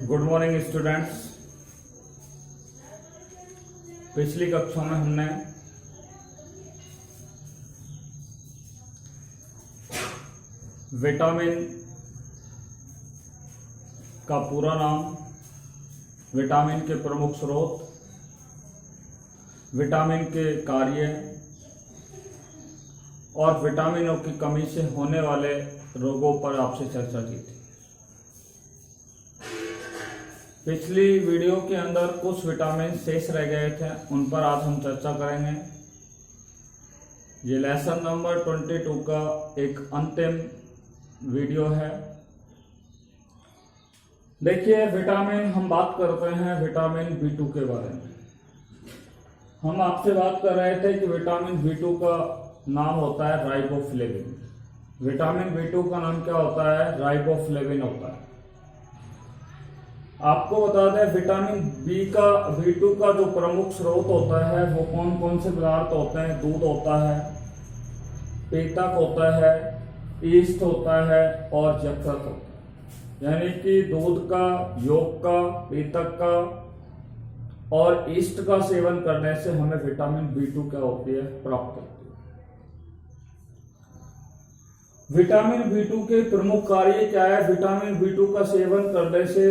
Good morning students. पिछली कक्षा में हमने विटामिन का पूरा नाम, विटामिन के प्रमुख स्रोत, विटामिन के कार्य और विटामिनों की कमी से होने वाले रोगों पर आपसे चर्चा की थी। पिछली वीडियो के अंदर कुछ विटामिन शेष रह गए थे, उन पर आज हम चर्चा करेंगे। ये लेसन नंबर 22 का एक अंतिम वीडियो है। देखिए, विटामिन हम बात करते हैं विटामिन B2 के बारे में। हम आपसे बात कर रहे थे कि विटामिन B2 का नाम होता है राइबोफ्लेविन। विटामिन B2 का नाम क्या होता है? राइबोफ्लेविन होता है। आपको बता दें, विटामिन B2 का जो प्रमुख स्रोत होता है वो कौन कौन से पदार्थ होते हैं? दूध होता है, पीतक होता है, ईस्ट होता है और यकृत होता है। यानी कि दूध का, योग का, पीतक का और ईस्ट का सेवन करने से हमें विटामिन B2 क्या होती है? प्राप्त होती है। विटामिन B2 के प्रमुख कार्य क्या है? विटामिन B2 का सेवन करने से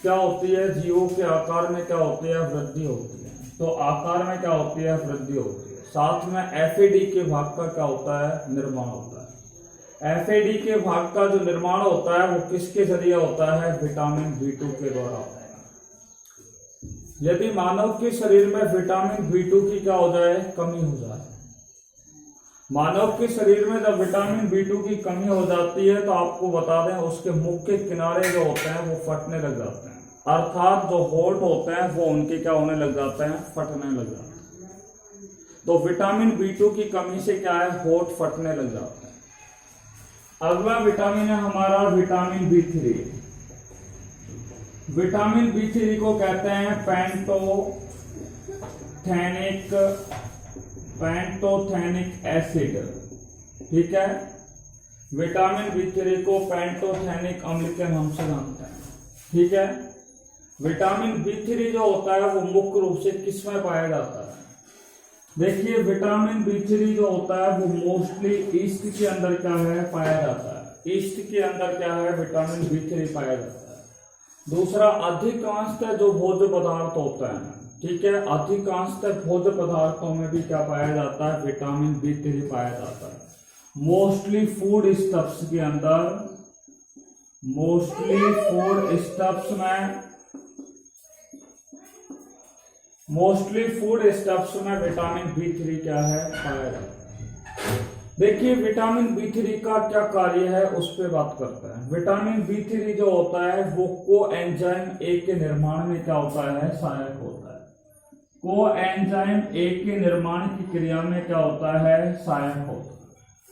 क्या होती है? जीवों के आकार में क्या होती है? वृद्धि होती है। तो आकार में क्या होती है? वृद्धि होती है। साथ में FAD के भाग का क्या होता है? निर्माण होता है। FAD के भाग का जो निर्माण होता है वो किसके जरिए होता है? विटामिन B2 के द्वारा होता है। यदि मानव के शरीर में विटामिन B2 की क्या हो जाए? कमी हो जाए। मानव के शरीर में जब विटामिन B2 की कमी हो जाती है तो आपको बता दें, उसके मुख के किनारे जो होते हैं वो फटने लग जाते हैं। अर्थात जो होंठ होते हैं वो उनके क्या होने लग जाते हैं? फटने लग जाते हैं। तो विटामिन B2 की कमी से क्या है? होंठ फटने लग जाते हैं। अगला विटामिन है हमारा विटामिन B3। विटामिन B3 को कहते हैं पैंटोथेनिक एसिड। ठीक है, विटामिन B3 को पैंटोथेनिक अम्ल के नाम से जानते हैं। ठीक है, विटामिन B3 जो होता है वो मुख्य रूप से किसमें पाया जाता है? देखिए, विटामिन B3 जो होता है वो मोस्टली ईस्ट के अंदर क्या है? पाया जाता है। ईस्ट के अंदर क्या है? विटामिन B3 पाया जाता है। दूसरा, अधिकांशतः जो भोज्य पदार्थ होता है, ठीक है, अधिकांशतः भोज्य पदार्थों में भी क्या पाया जाता है? विटामिन B3 पाया जाता है। मोस्टली फूड स्टफ्स के अंदर, मोस्टली फूड स्टफ्स में विटामिन B3 क्या है? पाया जाता है। देखिए, विटामिन B3 का क्या कार्य है उस पर बात करते हैं। विटामिन B3 जो होता है वो कोएंजाइम A के निर्माण में क्या होता है? सहायक होता है। कोएंजाइम A के निर्माण की क्रिया में क्या होता है? सहायक होता है।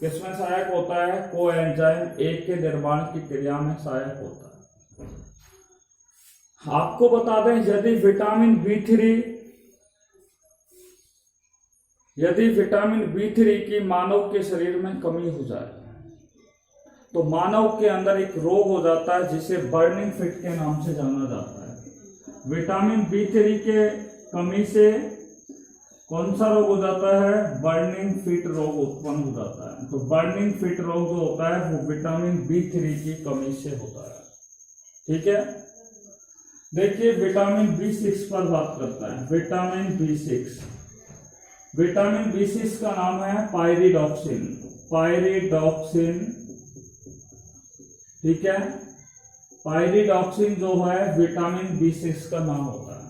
किसमें सहायक होता है? कोएंजाइम A के निर्माण की क्रिया में सहायक होता है। आपको बता दें, यदि विटामिन B3 की मानव के शरीर में कमी हो जाए तो मानव के अंदर एक रोग हो जाता है जिसे बर्निंग फिट के नाम से जाना जाता है। विटामिन B3 के कमी से कौन सा रोग हो जाता है? बर्निंग फिट रोग उत्पन्न हो जाता है। तो बर्निंग फिट रोग जो होता है वो विटामिन B3 की कमी से होता है। ठीक है, देखिए, विटामिन B6 पर बात करता है। विटामिन B6 का नाम है पायरिडॉक्सिन। ठीक है, पायरिडॉक्सिन जो है विटामिन B6 का नाम होता है।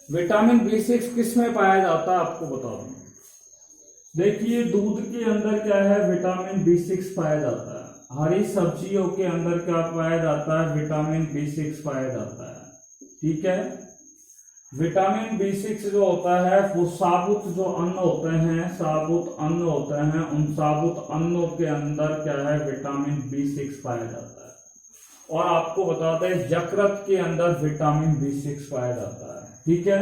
विटामिन B6 किस में पाया जाता है आपको बता दूं। देखिए, दूध के अंदर क्या है? विटामिन B6 पाया जाता है। हरी सब्जियों के अंदर क्या पाया जाता है? विटामिन B6 पाया जाता है। ठीक है, विटामिन B6 जो होता है वो साबुत जो अन्न होते हैं, उन साबुत अन्नों के अंदर क्या है? विटामिन B6 पाया जाता है। और आपको बता दें, यकृत के अंदर विटामिन B6 पाया जाता है। ठीक है,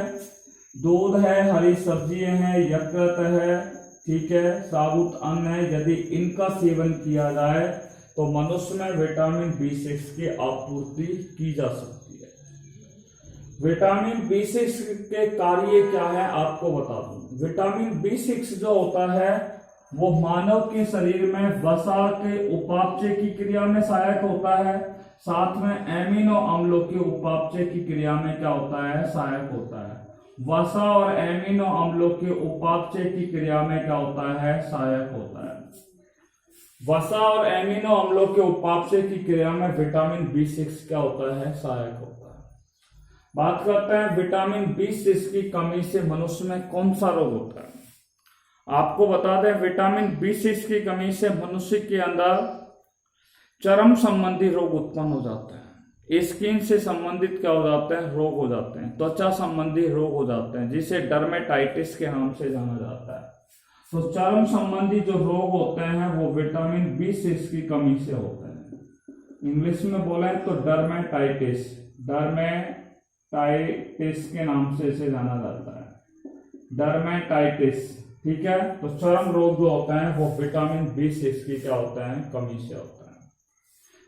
दूध है, हरी सब्जियां हैं, यकृत है, ठीक है, साबुत अन्न है। यदि इनका सेवन किया जाए तो मनुष्य में विटामिन B6 की आपूर्ति की जा सकती है। विटामिन B6 के कार्य क्या है आपको बता दूं। विटामिन B6 जो होता है वो मानव के शरीर में वसा के उपापचय की क्रिया में सहायक होता है, साथ में एमिनो अम्लों के उपापचय की क्रिया में क्या होता है, सहायक होता है। वसा और एमिनो अम्लों के उपापचय की क्रिया में क्या होता है, सहायक होता है। वसा और एमिनो अम्लों के उपापचय की क्रिया में विटामिन B6 क्या होता है, सहायक होता है। बात करते हैं विटामिन B6 की कमी से मनुष्य में कौन सा रोग होता है। आपको बता दें विटामिन B6 की कमी से मनुष्य के अंदर चर्म संबंधी रोग उत्पन्न हो जाते हैं, स्किन से संबंधित क्या हो जाते हैं, रोग हो जाते हैं, त्वचा संबंधी रोग हो जाते हैं, जिसे डर्मेटाइटिस के नाम से जाना जाता है। तो चर्म संबंधी जो रोग होते हैं वो विटामिन B6 की कमी से होते हैं। इंग्लिश में बोले तो डर्मेटाइटिस, डर्मेटाइटिस के नाम से इसे जाना जाता है, डर्मेटाइटिस। ठीक है, तो चर्म रोग जो होते हैं वो विटामिन B6 की क्या होते हैं, कमी से होता है।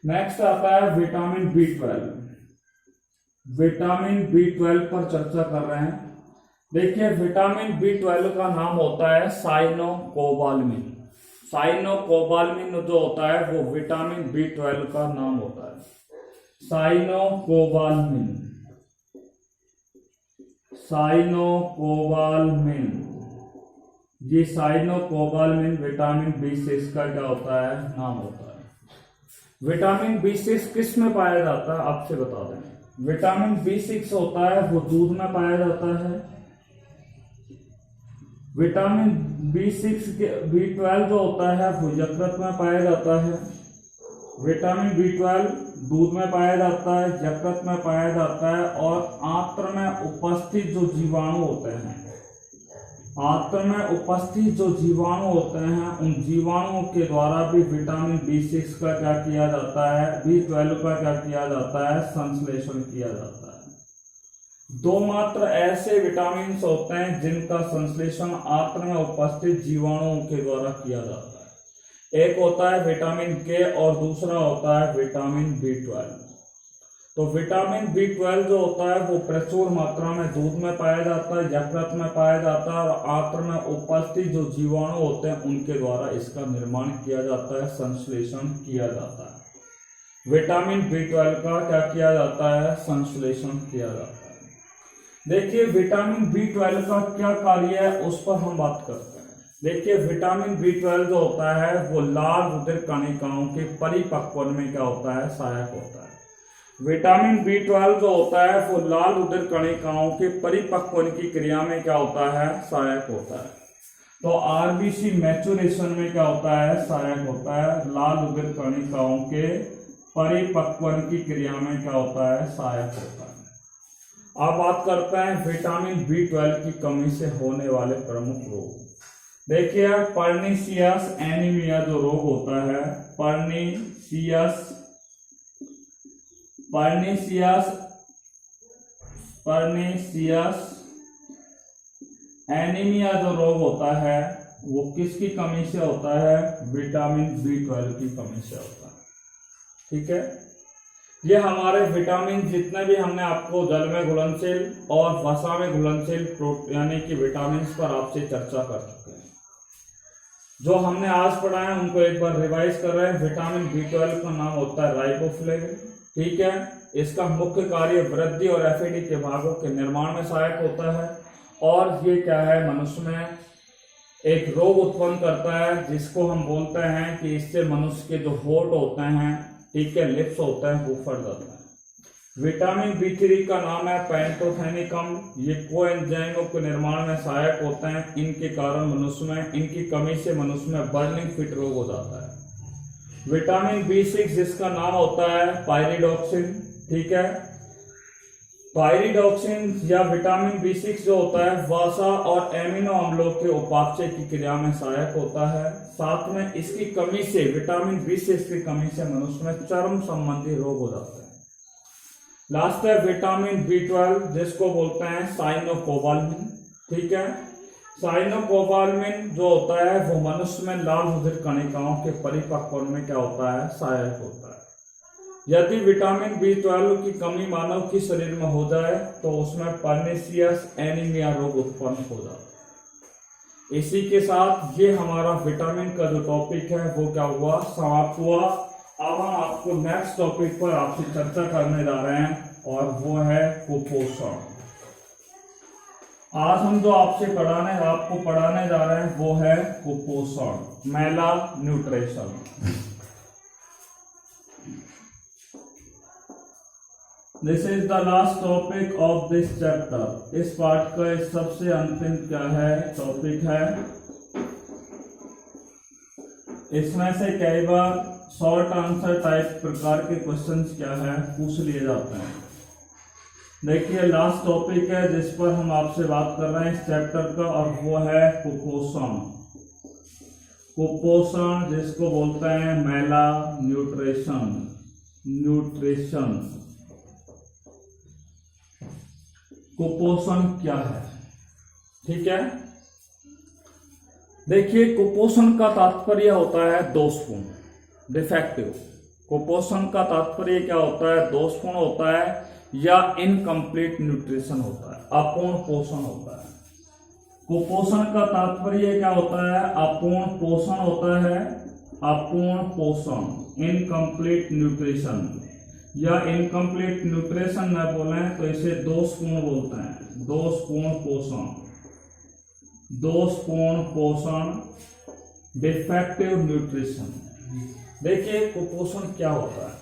नेक्स्ट आता है विटामिन B12। विटामिन B12 पर चर्चा कर रहे हैं। देखिए विटामिन B12 का नाम होता है साइनोकोबाल्मिन। साइनोकोबाल्मिन जो होता है वो विटामिन B12 का नाम होता है, साइनोकोबाल्मिन। साइनोकोबाल्मिन, ये साइनोकोबाल्मिन विटामिन B6 का क्या होता है, नाम होता है। विटामिन B6 किस में पाया जाता है आपसे बता दें। विटामिन B6 होता है वो दूध में पाया जाता है। विटामिन B6 के B12 जो होता है वो यकृत में पाया जाता है। विटामिन B12 दूध में पाया जाता है, यकृत में पाया जाता है, और आंत्र में उपस्थित जो जीवाणु होते हैं, आंत्र में उपस्थित जो जीवाणु होते हैं उन जीवाणुओं के द्वारा भी विटामिन B6 का क्या किया जाता है, B12 का क्या किया जाता है, संश्लेषण किया जाता है। दो मात्र ऐसे विटामिन होते हैं जिनका संश्लेषण आंत्र में उपस्थित जीवाणुओं के द्वारा किया जाता है। एक होता है विटामिन K और दूसरा होता है विटामिन B12। तो विटामिन B12 जो होता है वो प्रचुर मात्रा में दूध में पाया जाता है, यकृत में पाया जाता है, और आंत्र में उपस्थित जो जीवाणु होते हैं उनके द्वारा इसका निर्माण किया जाता है, संश्लेषण किया जाता है। विटामिन B12 का क्या किया जाता है, संश्लेषण किया जाता है। देखिए विटामिन B12 का क्या कार्य है उस पर हम बात करते हैं। देखिए विटामिन B12 जो होता है वो लाल रुधिर कणिकाओं के परिपक्वन में क्या होता है, सहायक होता है। विटामिन B12 जो होता है वो लाल रुधिर कणिकाओं के परिपक्वन की क्रिया में क्या होता है, सहायक होता है। तो RBC मैच्योरेशन में क्या होता है, सहायक होता है। लाल रुधिर कणिकाओं के परिपक्वन की क्रिया में क्या होता है, सहायक होता है। अब बात करते हैं विटामिन B12 की कमी से होने वाले प्रमुख रोग। देखिए पर्नीशियस एनीमिया जो रोग होता है, पर्नीशियस एनीमिया जो रोग होता है वो किसकी कमी से होता है, विटामिन B12 की कमी से होता है। ठीक है, ये हमारे विटामिन जितने भी हमने आपको जल में घुलनशील और वसा में घुलनशील यानी कि विटामिन पर आपसे चर्चा कर चुके हैं। जो हमने आज पढ़ा है उनको एक बार रिवाइज कर रहे हैं। विटामिन B12 का नाम होता है राइबोफ्लेविन। ठीक है, इसका मुख्य कार्य वृद्धि और एफएडी के भागों के निर्माण में सहायक होता है, और ये क्या है, मनुष्य में एक रोग उत्पन्न करता है जिसको हम बोलते हैं कि इससे मनुष्य के जो होंठ होते हैं, ठीक है, लिप्स होते हैं, वो फट जाता है। विटामिन B3 का नाम है पैंटोथेनिकम। ये कोएंजाइमों के निर्माण में सहायक होते हैं। इनके कारण मनुष्य में, इनकी कमी से मनुष्य में बर्निंग फिट रोग हो जाता है। विटामिन B6 जिसका नाम होता है पायरिडॉक्सिन। ठीक है, पायरिडॉक्सिन या विटामिन B6 जो होता है वसा और एमिनो अम्लों के उपापचय की क्रिया में सहायक होता है। साथ में इसकी कमी से, विटामिन B6 की कमी से मनुष्य में चर्म संबंधी रोग हो जाते हैं। लास्ट है विटामिन B12 जिसको बोलते हैं साइनोकोबाल्मिन। ठीक है, साइनोकोबालमिन जो होता है वो मनुष्य में लाल रुधिर कणिकाओं के परिपक्व में क्या होता है, सहायक होता है। यदि विटामिन B12 की कमी मानव के शरीर में हो जाए तो उसमें पर्नीशियस एनीमिया रोग उत्पन्न हो जाता है। इसी के साथ ये हमारा विटामिन का जो टॉपिक है वो क्या हुआ, समाप्त हुआ। अब हम आपको नेक्स्ट टॉपिक पर आपसे चर्चा करने जा रहे हैं और वो है कुपोषण। आज हम जो आपको पढ़ाने जा रहे हैं वो है कुपोषण, मैला nutrition. This is the last topic of this chapter. इस पाठ का सबसे अंतिम क्या है, टॉपिक है। इसमें से कई बार शॉर्ट आंसर टाइप प्रकार के क्वेश्चंस क्या है, पूछ लिए जाते हैं। देखिए लास्ट टॉपिक है जिस पर हम आपसे बात कर रहे हैं इस चैप्टर का, और वो है कुपोषण। कुपोषण जिसको बोलते हैं मैला न्यूट्रिशन। कुपोषण क्या है, ठीक है। देखिए कुपोषण का तात्पर्य होता है दोषपूर्ण, डिफेक्टिव। कुपोषण का तात्पर्य क्या होता है, दोषपूर्ण होता है या इनकम्प्लीट न्यूट्रिशन होता है, अपूर्ण पोषण होता है। कुपोषण का तात्पर्य क्या होता है, अपूर्ण पोषण होता है, अपूर्ण पोषण, इनकम्प्लीट न्यूट्रिशन। या इनकम्प्लीट न्यूट्रिशन न बोलें तो इसे दोषपूर्ण बोलते हैं, दोषपूर्ण पोषण, दोषपूर्ण पोषण, डिफेक्टिव न्यूट्रिशन। देखिए कुपोषण क्या होता है।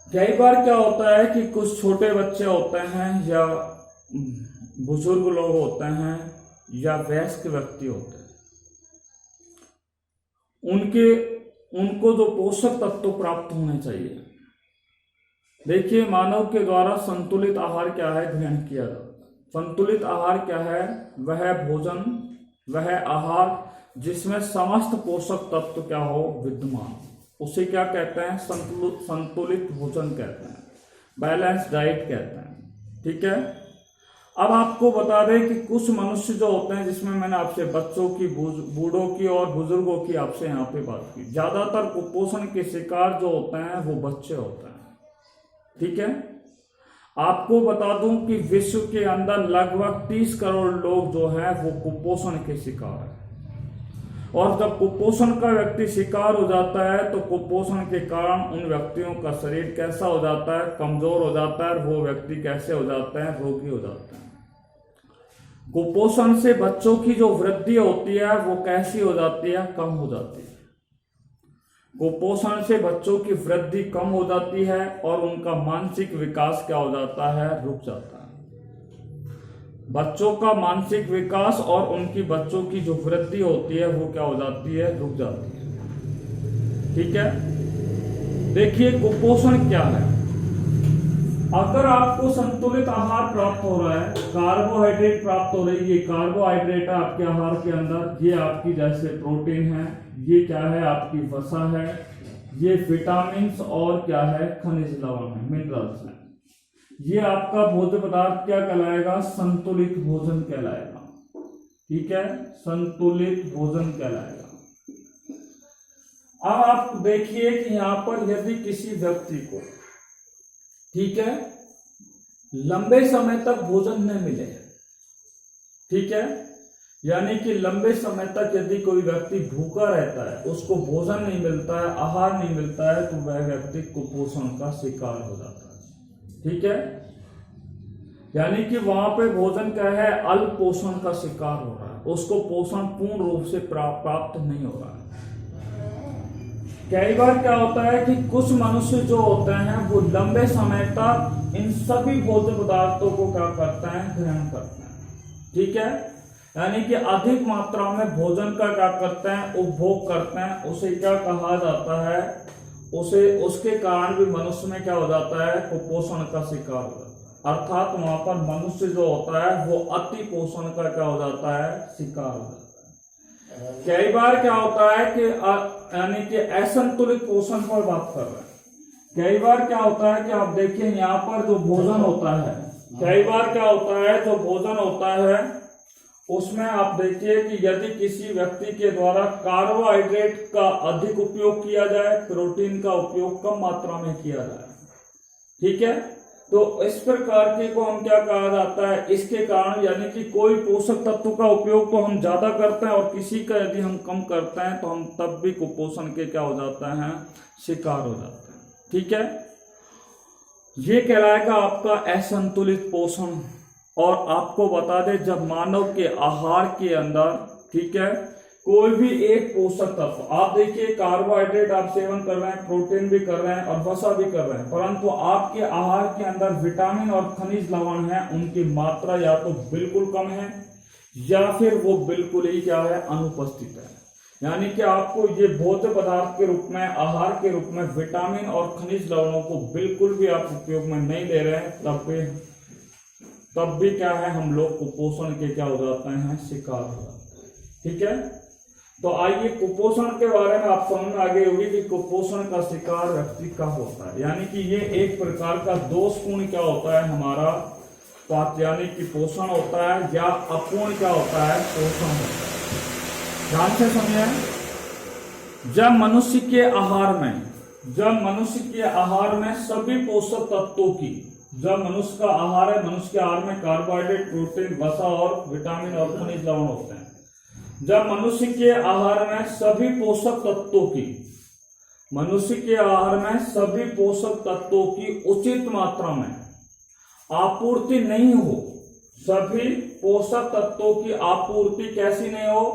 कई बार क्या होता है कि कुछ छोटे बच्चे होते हैं या बुजुर्ग लोग होते हैं या वयस्क व्यक्ति होते हैं, उनको जो पोषक तत्व प्राप्त होने चाहिए। देखिए मानव के द्वारा संतुलित आहार क्या है, ग्रहण किया जाता है। संतुलित आहार क्या है, वह भोजन, वह आहार जिसमें समस्त पोषक तत्व क्या हो, विद्यमान, उसे क्या कहते हैं, संतुलित भोजन कहते हैं, बैलेंस डाइट कहते हैं, ठीक है। अब आपको बता दें कि कुछ मनुष्य जो होते हैं, जिसमें मैंने आपसे बच्चों की, बूढ़ों की और बुजुर्गों की आपसे यहाँ पे बात की, ज्यादातर कुपोषण के शिकार जो होते हैं वो बच्चे होते हैं, ठीक है। आपको बता दूं कि विश्व के अंदर लगभग 30 करोड़ लोग जो हैं वो कुपोषण के शिकार हैं। और जब कुपोषण का व्यक्ति शिकार हो जाता है तो कुपोषण के कारण उन व्यक्तियों का शरीर कैसा हो जाता है, कमजोर हो जाता है, वो व्यक्ति कैसे हो जाते हैं, रोगी हो जाते हैं। कुपोषण से बच्चों की जो वृद्धि होती है वो कैसी हो जाती है, कम हो जाती है। कुपोषण से बच्चों की वृद्धि कम हो जाती है और उनका मानसिक विकास क्या हो जाता है, रुक जाता है। बच्चों का मानसिक विकास और उनकी बच्चों की जो वृद्धि होती है वो क्या हो जाती है, रुक जाती है, ठीक है। देखिए कुपोषण क्या है। अगर आपको संतुलित आहार प्राप्त हो रहा है, कार्बोहाइड्रेट प्राप्त हो रही है, ये कार्बोहाइड्रेट है आपके आहार के अंदर, ये आपकी जैसे प्रोटीन है, ये क्या है, आपकी वसा है, ये विटामिन और क्या है, खनिज लवण है, मिनरल्स है। ये आपका भोज्य पदार्थ क्या कहलाएगा, संतुलित भोजन कहलाएगा, ठीक है, संतुलित भोजन कहलाएगा। अब आप देखिए कि यहां पर यदि किसी व्यक्ति को, ठीक है, लंबे समय तक भोजन न मिले, ठीक है, यानी कि लंबे समय तक यदि कोई व्यक्ति भूखा रहता है, उसको भोजन नहीं मिलता है, आहार नहीं मिलता है, तो वह व्यक्ति कुपोषण का शिकार हो जाता है, ठीक है। यानी कि वहां पे भोजन क्या है, अल्प पोषण का शिकार हो रहा है, उसको पोषण पूर्ण रूप से प्राप्त नहीं हो रहा है। कई बार क्या होता है कि कुछ मनुष्य जो होते हैं वो लंबे समय तक इन सभी भोज्य पदार्थों को क्या करते हैं, ग्रहण करते हैं, ठीक है। यानी कि अधिक मात्रा में भोजन का क्या करते हैं, उपभोग करते हैं, उसे क्या कहा जाता है, उसके कारण भी मनुष्य में क्या हो जाता है, कुपोषण का शिकार हो जाता है। अर्थात वहां पर मनुष्य जो होता है वो अति पोषण का क्या हो जाता है, शिकार हो जाता है। कई बार क्या होता है कि यानी कि असंतुलित पोषण पर बात कर रहे हैं। कई बार क्या होता है कि आप देखिए यहाँ पर जो भोजन होता है, कई बार क्या होता है, जो भोजन होता है उसमें आप देखिए कि यदि किसी व्यक्ति के द्वारा कार्बोहाइड्रेट का अधिक उपयोग किया जाए, प्रोटीन का उपयोग कम मात्रा में किया जाए, ठीक है, तो इस प्रकार के को हम क्या कहा जाता है, इसके कारण यानी कि कोई पोषक तत्व का उपयोग तो हम ज्यादा करते हैं और किसी का यदि हम कम करते हैं तो हम तब भी कुपोषण के क्या हो जाता है, शिकार हो जाते हैं, ठीक है। ये कहलाएगा आपका असंतुलित पोषण। और आपको बता दें, जब मानव के आहार के अंदर, ठीक है, कोई भी एक पोषक तत्व, आप देखिए कार्बोहाइड्रेट आप सेवन कर रहे हैं, प्रोटीन भी कर रहे हैं और वसा भी कर रहे हैं, परंतु आपके आहार के अंदर विटामिन और खनिज लवण है, उनकी मात्रा या तो बिल्कुल कम है या फिर वो बिल्कुल ही क्या है, अनुपस्थित है। यानी कि आपको ये भोज्य पदार्थ के रूप में, आहार के रूप में विटामिन और खनिज लवणों को बिल्कुल भी आप उपयोग में नहीं ले रहे हैं, तब भी क्या है, हम लोग कुपोषण के क्या हो जाते हैं, शिकार हो जाते हैं, ठीक है। तो आइए कुपोषण के बारे में आप समझ में आ गई होगी कि कुपोषण का शिकार व्यक्ति कब होता है। यानी कि ये एक प्रकार का दोषपूर्ण क्या होता है हमारा, यानी कि पोषण होता है, या अपूर्ण क्या होता है, पोषण होता है। ध्यान से समझिए, जब मनुष्य के आहार में सभी पोषक तत्वों की, जब मनुष्य का आहार है, मनुष्य के आहार में कार्बोहाइड्रेट, प्रोटीन, वसा और विटामिन और खनिज लवण होते हैं, जब मनुष्य के आहार में सभी पोषक तत्वों की, मनुष्य के आहार में सभी पोषक तत्वों की उचित मात्रा में आपूर्ति नहीं हो, सभी पोषक तत्वों की आपूर्ति कैसी नहीं हो,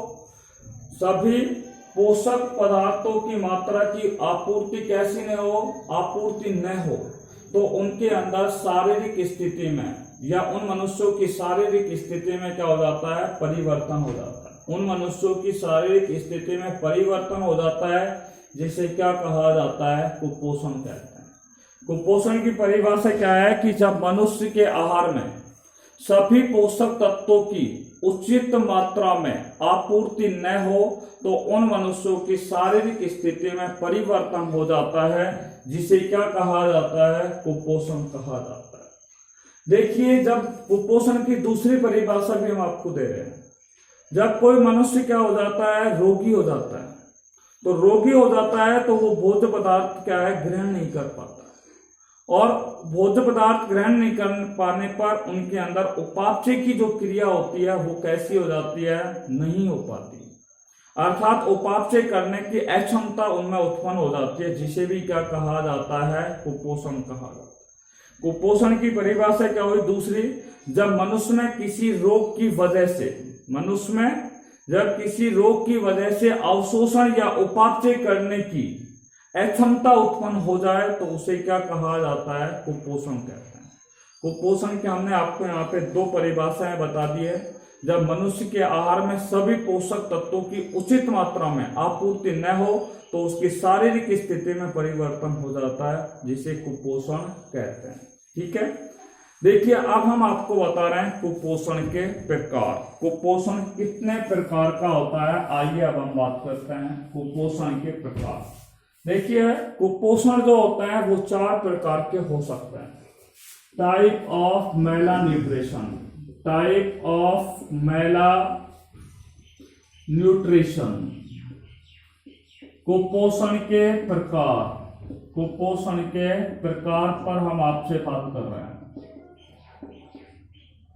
सभी पोषक पदार्थों की मात्रा की आपूर्ति कैसी नहीं हो, आपूर्ति न हो, तो उनके अंदर शारीरिक स्थिति में, या उन मनुष्यों की शारीरिक स्थिति में क्या हो जाता है, परिवर्तन हो जाता है। उन मनुष्यों की शारीरिक स्थिति में परिवर्तन हो जाता है, जिसे क्या कहा जाता है, कुपोषण कहते हैं। कुपोषण की परिभाषा क्या है कि जब मनुष्य के आहार में सभी पोषक तत्वों की उचित मात्रा में आपूर्ति न हो, तो उन मनुष्यों की शारीरिक स्थिति में परिवर्तन हो जाता है, जिसे क्या कहा जाता है, कुपोषण कहा जाता है। देखिए, जब कुपोषण की दूसरी परिभाषा भी हम आपको दे रहे हैं, जब कोई मनुष्य क्या हो जाता है, रोगी हो जाता है, तो रोगी हो जाता है तो वो भोज्य पदार्थ क्या है, ग्रहण नहीं कर पाता, और भोज्य पदार्थ ग्रहण नहीं कर पाने पर उनके अंदर उपापचय की जो क्रिया होती है वो कैसी हो जाती है, नहीं हो पाती, अर्थात उपापचय करने की अक्षमता उनमें उत्पन्न हो जाती है, जिसे भी क्या कहा जाता है, कुपोषण कहा जाता है। कुपोषण की परिभाषा क्या हुई दूसरी, जब मनुष्य में किसी रोग की वजह से, मनुष्य में जब किसी रोग की वजह से अवशोषण या उपापचय करने की अक्षमता उत्पन्न हो जाए, तो उसे क्या कहा जाता है, कुपोषण कहते हैं। कुपोषण के हमने आपको यहाँ पे दो परिभाषाएं बता दी है। जब मनुष्य के आहार में सभी पोषक तत्वों की उचित मात्रा में आपूर्ति न हो, तो उसकी शारीरिक स्थिति में परिवर्तन हो जाता है, जिसे कुपोषण कहते हैं, ठीक है। देखिए, अब हम आपको बता रहे हैं कुपोषण के प्रकार। कुपोषण कितने प्रकार का होता है, आइए अब हम बात करते हैं कुपोषण के प्रकार। देखिए, कुपोषण जो होता है वो 4 प्रकार के हो सकते हैं। Type of Mela nutrition, type of Mela nutrition, कुपोषण के प्रकार, कुपोषण के प्रकार पर हम आपसे बात कर रहे हैं।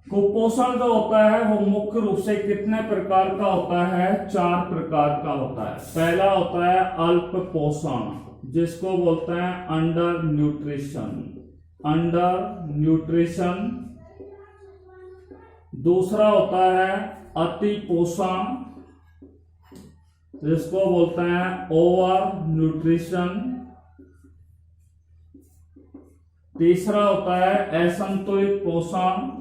कुपोषण जो होता है वो मुख्य रूप से कितने प्रकार का होता है, 4 प्रकार का होता है। पहला होता है अल्प पोषण, जिसको बोलते हैं अंडर न्यूट्रिशन, अंडर न्यूट्रिशन। दूसरा होता है अति पोषण, जिसको बोलते हैं ओवर न्यूट्रिशन। तीसरा होता है असंतुलित पोषण,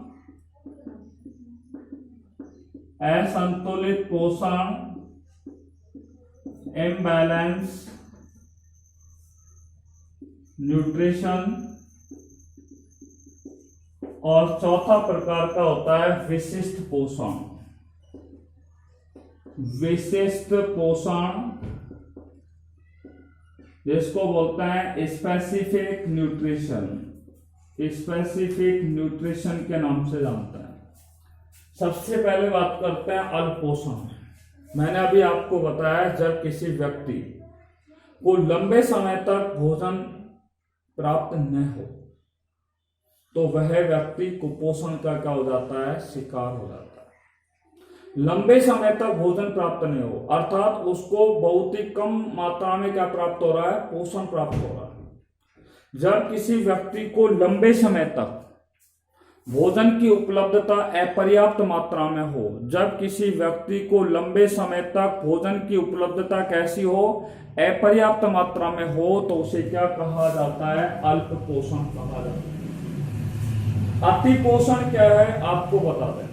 असंतुलित पोषण, इम्बैलेंस न्यूट्रिशन। और चौथा प्रकार का होता है विशिष्ट पोषण, विशिष्ट पोषण, जिसको बोलते हैं स्पेसिफिक न्यूट्रिशन, स्पेसिफिक न्यूट्रिशन के नाम से जानते हैं। सबसे पहले बात करते हैं अल्प पोषण। मैंने अभी आपको बताया जब किसी व्यक्ति को लंबे समय तक भोजन प्राप्त न हो तो वह व्यक्ति कुपोषण का क्या हो जाता है, शिकार हो जाता है। लंबे समय तक भोजन प्राप्त नहीं हो अर्थात उसको बहुत ही कम मात्रा में क्या प्राप्त हो रहा है, पोषण प्राप्त हो रहा है। जब किसी व्यक्ति को लंबे समय तक भोजन की उपलब्धता अपर्याप्त मात्रा में हो, जब किसी व्यक्ति को लंबे समय तक भोजन की उपलब्धता कैसी हो, अपर्याप्त मात्रा में हो, तो उसे क्या कहा जाता है, अल्प पोषण कहा जाता है। अति पोषण क्या है आपको बता दें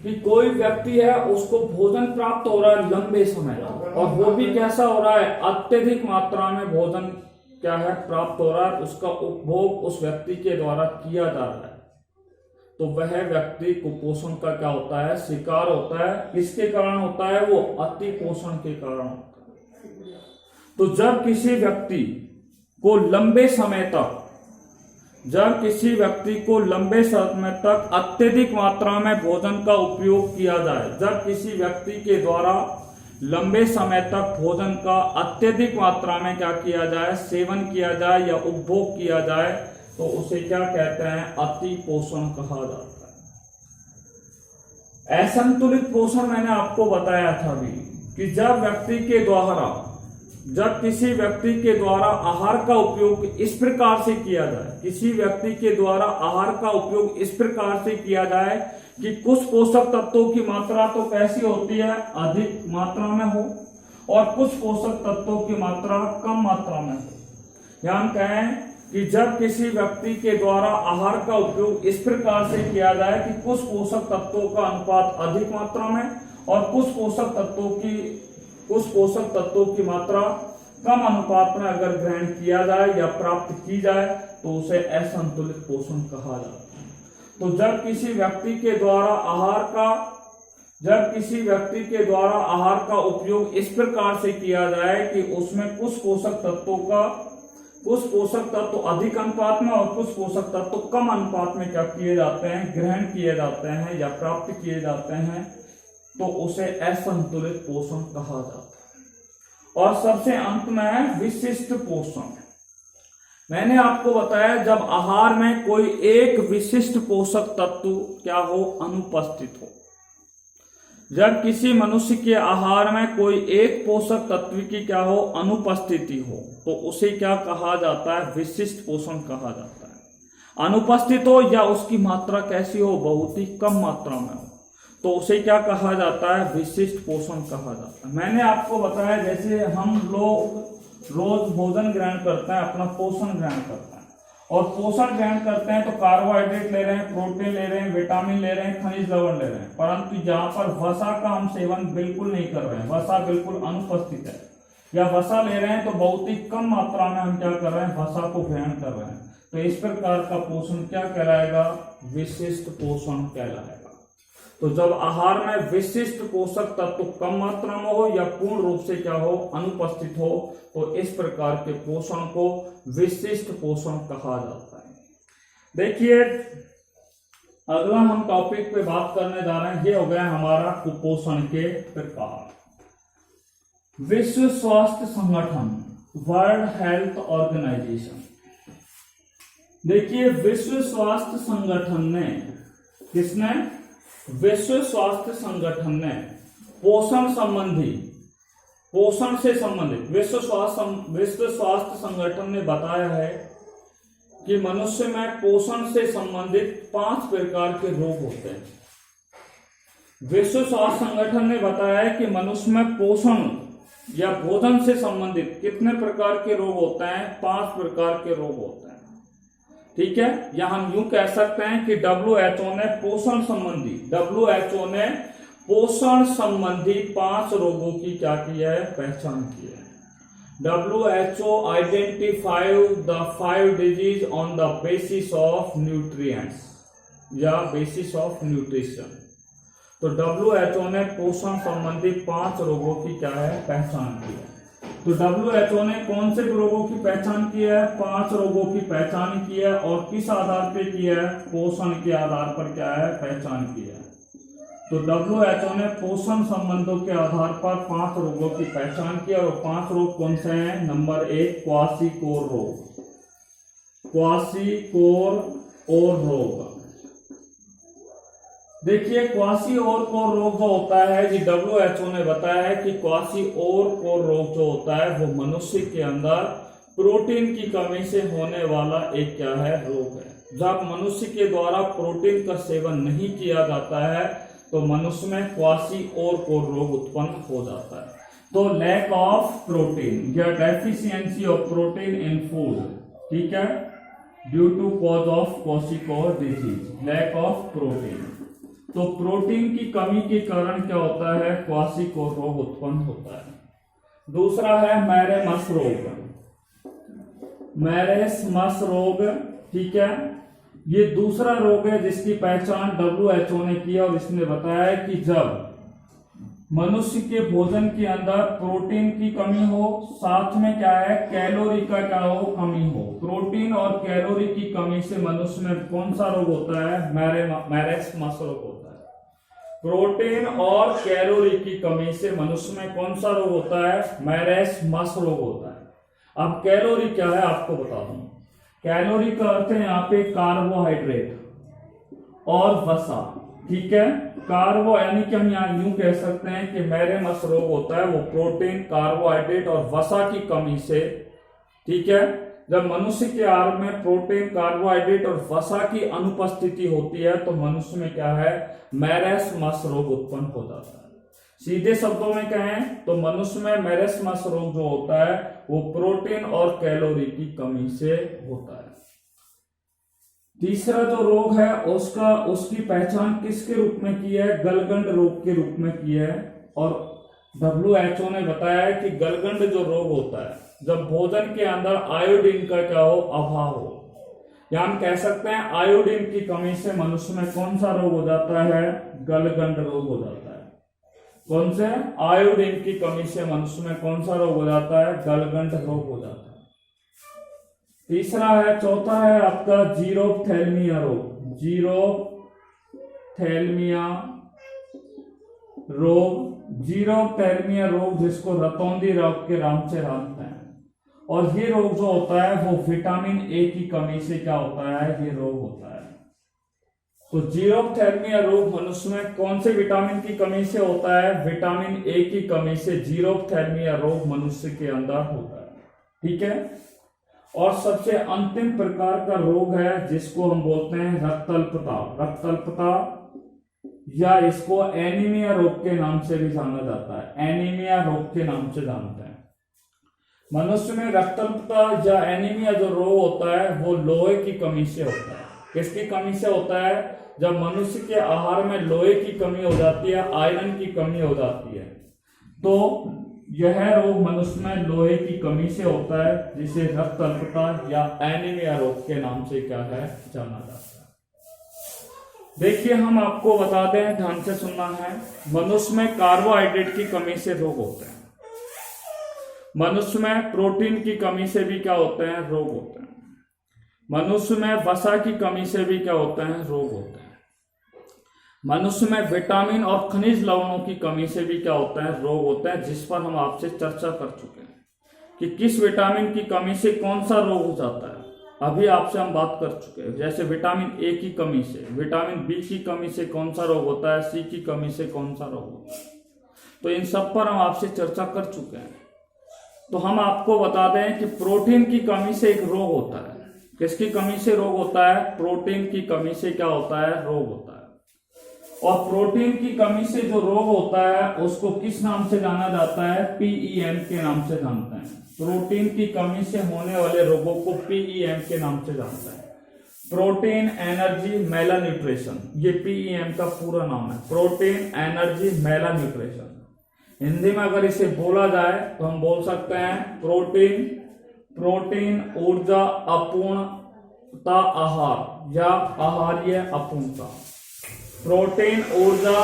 कि कोई व्यक्ति है उसको भोजन प्राप्त हो रहा है लंबे समय तक और वो भी कैसा हो रहा है, अत्यधिक मात्रा में भोजन क्या है प्राप्त हो रहा है, उसका उपभोग उस व्यक्ति के द्वारा किया जा रहा है, तो वह व्यक्ति कुपोषण का क्या होता है, शिकार होता है। किसके कारण होता है, वो अति पोषण के कारण होता है। तो जब किसी व्यक्ति को लंबे समय तक अत्यधिक मात्रा में भोजन का उपयोग किया जाए, जब किसी व्यक्ति के द्वारा लंबे समय तक भोजन का अत्यधिक मात्रा में क्या किया जाए, सेवन किया जाए या उपभोग किया जाए, तो उसे क्या कहते हैं, अति पोषण कहा जाता है। असंतुलित पोषण मैंने आपको बताया था अभी कि जब किसी व्यक्ति के द्वारा आहार का उपयोग इस प्रकार से किया जाए, किसी व्यक्ति के द्वारा आहार का उपयोग इस प्रकार से किया जाए कि कुछ पोषक तत्वों की मात्रा तो कैसी होती है, अधिक मात्रा में हो और कुछ पोषक तत्वों की मात्रा कम मात्रा में हो। या हम कहें कि जब किसी व्यक्ति के द्वारा आहार का उपयोग इस प्रकार से किया जाए कि कुछ पोषक तत्वों का अनुपात अधिक मात्रा में और कुछ पोषक तत्वों की मात्रा कम अनुपात में अगर ग्रहण किया जाए या प्राप्त की जाए, तो उसे असंतुलित पोषण कहा जाता है। तो जब किसी व्यक्ति के द्वारा आहार का उपयोग इस प्रकार से किया जाए कि उसमें कुछ पोषक तत्व अधिक अनुपात में और कुछ पोषक तत्व कम अनुपात में क्या किए जाते हैं, ग्रहण किए जाते हैं या प्राप्त किए जाते हैं, तो उसे असंतुलित पोषण कहा जाता है। और सबसे अंत में है विशिष्ट पोषण। मैंने आपको बताया जब आहार में कोई एक विशिष्ट पोषक तत्व क्या हो, अनुपस्थित हो। जब किसी मनुष्य के आहार में कोई एक पोषक तत्व की क्या हो, अनुपस्थिति हो, तो उसे क्या कहा जाता है, विशिष्ट पोषण कहा जाता है। अनुपस्थित हो या उसकी मात्रा कैसी हो, बहुत ही कम मात्रा में हो, तो उसे क्या कहा जाता है, विशिष्ट पोषण कहा जाता है। मैंने आपको बताया जैसे हम लोग रोज भोजन ग्रहण करते हैं, अपना पोषण ग्रहण करते हैं और पोषण ग्रहण करते हैं तो कार्बोहाइड्रेट ले रहे हैं, प्रोटीन ले रहे हैं, विटामिन ले रहे हैं, खनिज लवण ले रहे हैं, परंतु जहां पर वसा का हम सेवन बिल्कुल नहीं कर रहे हैं, वसा बिल्कुल अनुपस्थित है या वसा ले रहे हैं तो बहुत ही कम मात्रा में हम क्या कर रहे हैं, वसा को ग्रहण कर रहे हैं, तो इस प्रकार का पोषण क्या कहलाएगा, विशिष्ट पोषण कहलाएगा। तो जब आहार में विशिष्ट पोषक तत्व कम मात्रा में हो या पूर्ण रूप से क्या हो, अनुपस्थित हो, तो इस प्रकार के पोषण को विशिष्ट पोषण कहा जाता है। देखिए अगला हम टॉपिक पे बात करने जा रहे हैं, ये हो गया हमारा कुपोषण के प्रकार। विश्व स्वास्थ्य संगठन, वर्ल्ड हेल्थ ऑर्गेनाइजेशन। देखिए विश्व स्वास्थ्य संगठन ने, किसने, विश्व स्वास्थ्य संगठन ने पोषण से संबंधित विश्व स्वास्थ्य संगठन ने बताया है कि मनुष्य में पोषण से संबंधित 5 प्रकार के रोग होते हैं। विश्व स्वास्थ्य संगठन ने बताया है कि मनुष्य में पोषण या भोजन से संबंधित कितने प्रकार के रोग होते हैं, 5 प्रकार के रोग होते हैं। ठीक है, या हम यूं कह सकते हैं कि WHO ने पोषण संबंधी 5 रोगों की क्या की है, पहचान की है। WHO identified the 5 diseases on the basis of nutrients या basis of nutrition। तो WHO ने पोषण संबंधी 5 रोगों की क्या है, पहचान की है। तो WHO ने कौन से रोगों की पहचान की है? 5 रोगों की पहचान की है। और किस आधार पे की है? पोषण के आधार पर क्या है? पहचान की है। तो WHO ने पोषण संबंधों के आधार पर 5 रोगों की पहचान की। और 5 रोग कौन से हैं? नंबर 1 क्वाशीकोर रोग, क्वाशीकोर रोग। देखिए क्वाशीओरकोर रोग जो होता है जी, WHO ने बताया है कि क्वाशीओरकोर रोग जो होता है वो मनुष्य के अंदर प्रोटीन की कमी से होने वाला एक क्या है? रोग है। जब मनुष्य के द्वारा प्रोटीन का सेवन नहीं किया जाता है तो मनुष्य में क्वाशीओरकोर रोग उत्पन्न हो जाता है। तो लैक ऑफ प्रोटीन या deficiency of protein in food, ठीक है, due to cause of kwashiorkor disease, lack of protein. तो प्रोटीन की कमी के कारण क्या होता है? क्वाशीकोर रोग उत्पन्न होता है। दूसरा है मैरेमस रोग, मैरेमस रोग, ठीक है। ये दूसरा रोग है जिसकी पहचान WHO ने की और इसने बताया है कि जब मनुष्य के भोजन के अंदर प्रोटीन की कमी हो, साथ में क्या है? कैलोरी का क्या हो? कमी हो। प्रोटीन और कैलोरी की कमी से मनुष्य में कौन सा रोग होता है? मैरेमस रोग होता है। प्रोटीन और कैलोरी की कमी से मनुष्य में कौन सा रोग होता है? मैरेमस रोग होता है। अब कैलोरी क्या है आपको बता दूं। कैलोरी का अर्थ है यहाँ पे कार्बोहाइड्रेट और वसा, ठीक है। कार्बो यानी कि हम यहाँ यूं कह सकते हैं कि मैरेमस रोग होता है वो प्रोटीन, कार्बोहाइड्रेट और वसा की कमी से, ठीक है। जब मनुष्य के आहार में प्रोटीन, कार्बोहाइड्रेट और वसा की अनुपस्थिति होती है तो मनुष्य में क्या है? मैरेमस रोग उत्पन्न हो जाता है। सीधे शब्दों में कहें तो मनुष्य में मैरेमस रोग जो होता है वो प्रोटीन और कैलोरी की कमी से होता है। तीसरा जो रोग है उसकी पहचान किसके रूप में की है? गलगंड रोग के रूप में की है। और WHO ने बताया है कि गलगंड जो रोग होता है जब भोजन के अंदर आयोडीन का क्या हो? अभाव हो, या हम कह सकते हैं आयोडीन की कमी से मनुष्य में कौन सा रोग हो जाता है? गलगंड रोग हो जाता है। कौन से? आयोडीन की कमी से मनुष्य में कौन सा रोग हो जाता है? गलगंड रोग हो जाता है। तीसरा है, चौथा है आपका जीरोप्थेल्मिया रोग, जीरोप्थेल्मिया रोग, जीरोप्थेल्मिया रोग जिसको रतौंधी रोग के नाम से जानते हैं। और ये रोग जो होता है वो विटामिन ए की कमी से क्या होता है? ये रोग होता है। तो जीरोप्थेल्मिया रोग मनुष्य में कौन से विटामिन की कमी से होता है? विटामिन ए की कमी से जीरोप्थेल्मिया रोग मनुष्य के अंदर होता है, ठीक है। और सबसे अंतिम प्रकार का रोग है जिसको हम बोलते हैं रक्तअल्पता, रक्तअल्पता या इसको एनीमिया रोग के नाम से भी जाना जाता है, एनीमिया रोग के नाम से जानते हैं। मनुष्य में रक्तअल्पता या एनीमिया जो रोग होता है वो लोहे की कमी से होता है। किसकी कमी से होता है? जब मनुष्य के आहार में लोहे की कमी हो जाती है, आयरन की कमी हो जाती है, तो यह रोग मनुष्य में लोहे की कमी से होता है जिसे रक्तअल्पता या एनीमिया रोग के नाम से क्या है? जाना जाता है। देखिए हम आपको बता दें, ध्यान से सुनना है, मनुष्य में कार्बोहाइड्रेट की कमी से रोग होते हैं, मनुष्य में प्रोटीन की कमी से भी क्या होते हैं? रोग होते हैं, मनुष्य में वसा की कमी से भी क्या होते हैं? रोग होते हैं, मनुष्य में विटामिन और खनिज लवणों की कमी से भी क्या होता है? रोग होता है, जिस पर हम आपसे चर्चा कर चुके हैं कि किस विटामिन की कमी से कौन सा रोग हो जाता है। अभी आपसे हम बात कर चुके हैं, जैसे विटामिन ए की कमी से, विटामिन बी की कमी से कौन सा रोग होता है, सी की कमी से कौन सा रोग होता है, तो इन सब पर हम आपसे चर्चा कर चुके हैं। तो हम आपको बता दें कि प्रोटीन की कमी से एक रोग होता है। किसकी कमी से रोग होता है? प्रोटीन की कमी से क्या होता है? रोग होता है। और प्रोटीन की कमी से जो रोग होता है उसको किस नाम से जाना जाता है? PEM के नाम से जानते हैं। प्रोटीन की कमी से होने वाले रोगों को PEM के नाम से जानते हैं। प्रोटीन एनर्जी मेला न्यूट्रिशन, ये PEM का पूरा नाम है, प्रोटीन एनर्जी मेला न्यूट्रिशन। हिंदी में अगर इसे बोला जाए तो हम बोल सकते हैं प्रोटीन ऊर्जा अपूर्णता आहार या आहार्य अपूर्णता। प्रोटीन ऊर्जा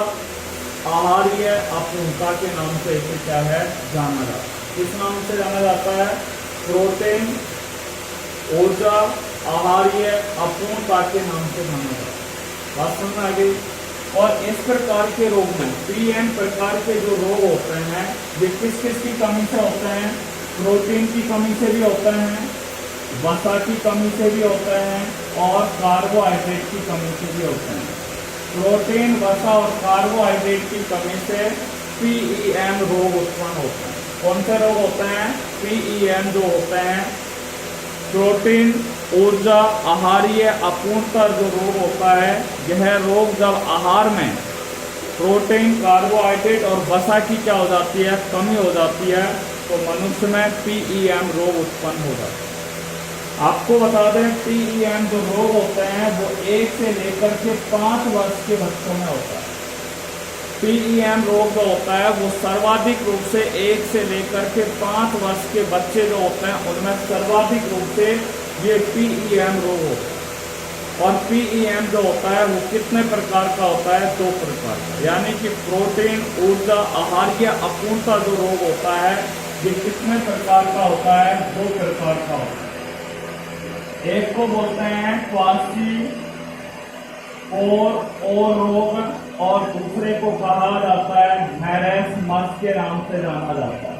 आहार्य अपूर्णता के नाम से इसे क्या है? जाना जाता है। किस नाम से जाना जाता है? प्रोटीन, ऊर्जा, आहार्य अपूर्णता के नाम से जाना जाता है। बात समझ में आ गई? और इस प्रकार के रोग में पीएम प्रकार के जो रोग होते हैं ये किस किस की कमी से होते हैं? प्रोटीन की कमी से भी होते हैं, वसा की कमी से भी होते हैं और कार्बोहाइड्रेट की कमी से भी होते हैं। प्रोटीन, वसा और कार्बोहाइड्रेट की कमी से पीईएम रोग उत्पन्न होते हैं। कौन से रोग होते हैं? पीईएम जो होते हैं प्रोटीन, ऊर्जा, आहार्य अपूर्णता जो रोग होता है, यह रोग जब आहार में प्रोटीन, कार्बोहाइड्रेट और वसा की क्या हो जाती है? कमी हो जाती है, तो मनुष्य में पीईएम रोग उत्पन्न हो जाता है। आपको बता दें पीईएम जो रोग होते हैं वो 1 से लेकर के 5 वर्ष के बच्चों में होता है। पीईएम रोग जो होता है वो सर्वाधिक रूप से 1 से लेकर के 5 वर्ष के बच्चे जो होते हैं उनमें सर्वाधिक रूप से ये पीईएम रोग होता है। और पीईएम जो होता है वो कितने प्रकार का होता है? 2 प्रकार का। यानी कि प्रोटीन, ऊर्जा, आहार्य अपूर्णता जो रोग होता है ये कितने प्रकार का होता है? 2 प्रकार का होता है। एक को बोलते हैं क्वासी और रोग और दूसरे को कहा जाता है मैरेस्मस के नाम से जाना जाता है।